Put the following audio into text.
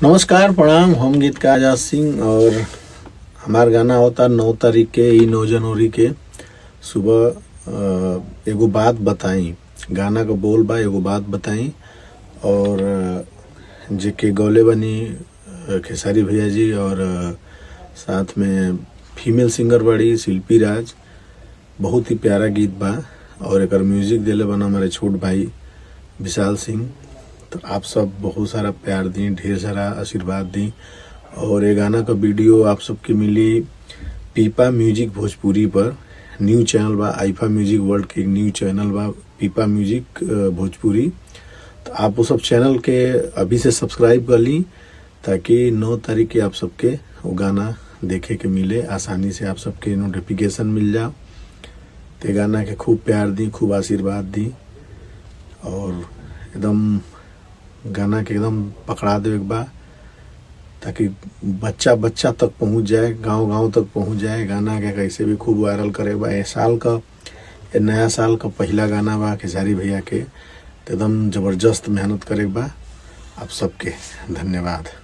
नमस्कार प्रणाम, हम गीतकार आजाद सिंह और हमार गाना होता 9 तारीख के 9 जनवरी के सुबह एगो बात बताई। गाना का बोल बा एगो बात बताई और जेके गौले बनी खेसारी भैया जी और साथ में फीमेल सिंगर बड़ी शिल्पी राज। बहुत ही प्यारा गीत बा और एक म्यूजिक दिले बना हमारे छोट भाई विशाल सिंह। तो आप सब बहुत सारा प्यार दी, ढेर सारा आशीर्वाद दी और ये गाना का वीडियो आप सबके मिली पीपा म्यूजिक भोजपुरी पर। न्यू चैनल बा, आईफा म्यूजिक वर्ल्ड के न्यू चैनल बा पीपा म्यूजिक भोजपुरी। तो आप वो सब चैनल के अभी से सब्सक्राइब कर ली ताकि 9 तारीख के आप सबके वो गाना देखे के मिले, आसानी से आप सबके नोटिफिकेशन मिल जाओ। तो गाना के खूब प्यार दी, खूब आशीर्वाद दी और एकदम गाना के एकदम पकड़ा दे एक बार ताकि बच्चा बच्चा तक पहुंच जाए, गांव गांव तक पहुंच जाए। गाना के कैसे भी खूब वायरल करे बा। ये साल का, ये नया साल का पहला गाना बा खेसारी भैया के। तो एकदम जबरदस्त मेहनत करे बा। आप सबके धन्यवाद।